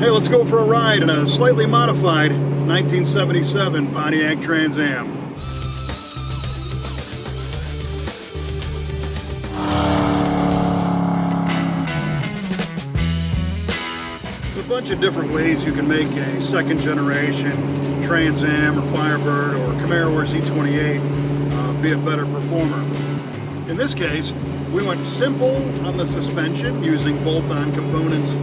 Hey, let's go for a ride in a slightly modified 1977 Pontiac Trans Am. There's a bunch of different ways you can make a second generation Trans Am or Firebird or Camaro or Z28 be a better performer. In this case, we went simple on the suspension using bolt-on components,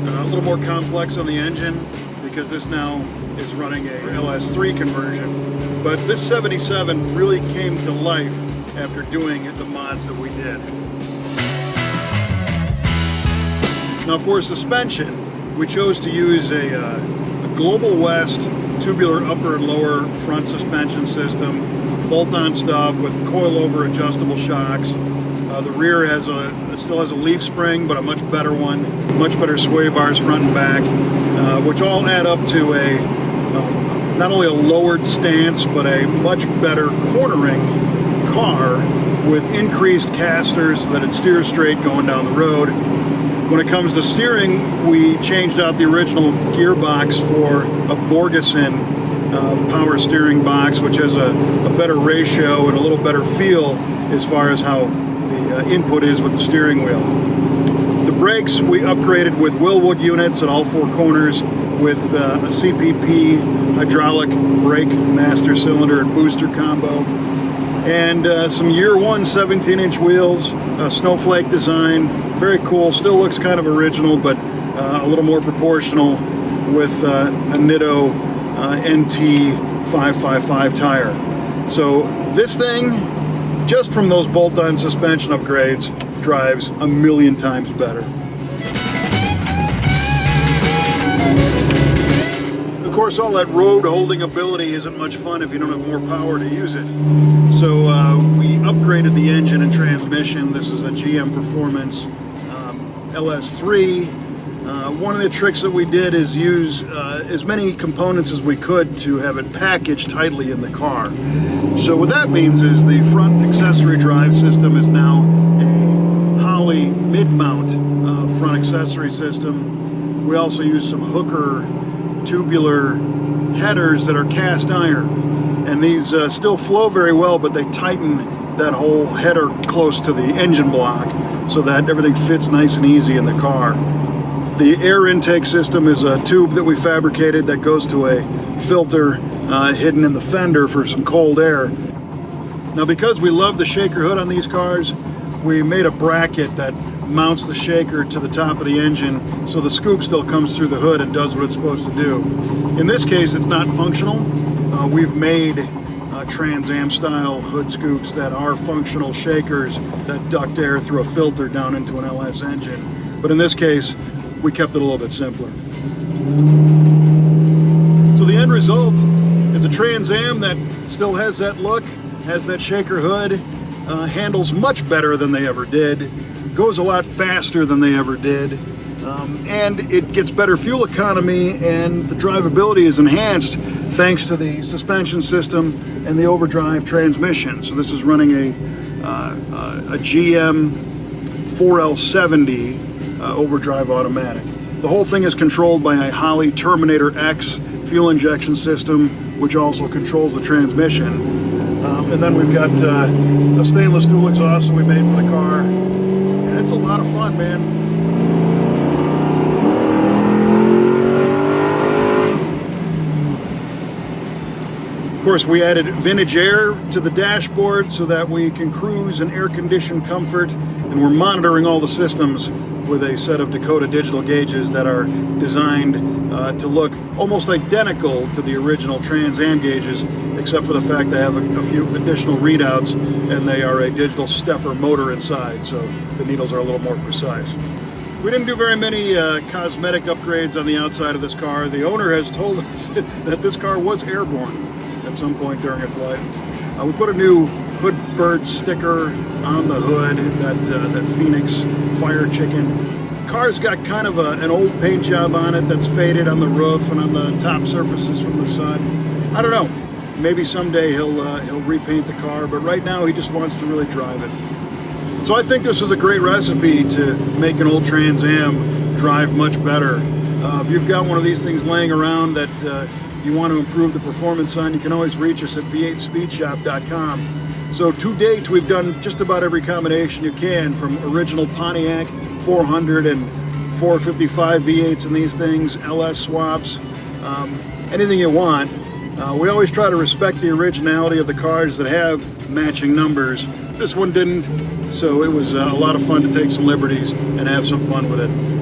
a little more complex on the engine because this now is running a LS3 conversion. But this 77 really came to life after doing the mods that we did. Now for suspension, we chose to use a Global West tubular upper and lower front suspension system, bolt-on stuff with coilover adjustable shocks. The rear still has a leaf spring, but a much better one. Much better sway bars front and back, which all add up to not only a lowered stance, but a much better cornering car with increased casters so that it steers straight going down the road. When it comes to steering, we changed out the original gearbox for a Borgeson power steering box, which has a better ratio and a little better feel as far as how the input is with the steering wheel. The brakes we upgraded with Wilwood units at all four corners with a CPP hydraulic brake master cylinder and booster combo, and some year one 17-inch wheels, a snowflake design, very cool, still looks kind of original, but a little more proportional with a Nitto NT 555 tire. So this thing, just from those bolt-on suspension upgrades, drives a million times better. Of course, all that road holding ability isn't much fun if you don't have more power to use it. So we upgraded the engine and transmission. This is a GM Performance LS3. One of the tricks that we did is use as many components as we could to have it packaged tightly in the car. So what that means is the front accessory drive system is now a Holley mid-mount front accessory system. We also use some Hooker tubular headers that are cast iron, and these still flow very well, but they tighten that whole header close to the engine block so that everything fits nice and easy in the car. The air intake system is a tube that we fabricated that goes to a filter hidden in the fender for some cold air. Now, because we love the shaker hood on these cars, we made a bracket that mounts the shaker to the top of the engine so the scoop still comes through the hood and does what it's supposed to do. In this case, it's not functional. We've made Trans Am style hood scoops that are functional shakers that duct air through a filter down into an LS engine. But in this case, we kept it a little bit simpler. So the end result is a Trans Am that still has that look, has that shaker hood, handles much better than they ever did, goes a lot faster than they ever did, and it gets better fuel economy, and the drivability is enhanced thanks to the suspension system and the overdrive transmission. So this is running a GM 4L70 overdrive automatic. The whole thing is controlled by a Holley Terminator X fuel injection system, which also controls the transmission. And then we've got a stainless dual exhaust that we made for the car, and it's a lot of fun, man. Of course, we added vintage air to the dashboard so that we can cruise in air-conditioned comfort, and we're monitoring all the systems with a set of Dakota digital gauges that are designed to look almost identical to the original Trans Am gauges, except for the fact they have a few additional readouts, and they are a digital stepper motor inside, so the needles are a little more precise. We didn't do very many cosmetic upgrades on the outside of this car. The owner has told us that this car was airborne at some point during its life. We put a new hood bird sticker on the hood, that Phoenix Fire Chicken. Car's got kind of an old paint job on it that's faded on the roof and on the top surfaces from the sun. I don't know. Maybe someday he'll repaint the car, but right now he just wants to really drive it. So I think this is a great recipe to make an old Trans Am drive much better. If you've got one of these things laying around that you want to improve the performance on, you can always reach us at v8speedshop.com. So to date, we've done just about every combination you can, from original Pontiac 400 and 455 V8s in these things, LS swaps, anything you want. We always try to respect the originality of the cars that have matching numbers. This one didn't, so it was a lot of fun to take some liberties and have some fun with it.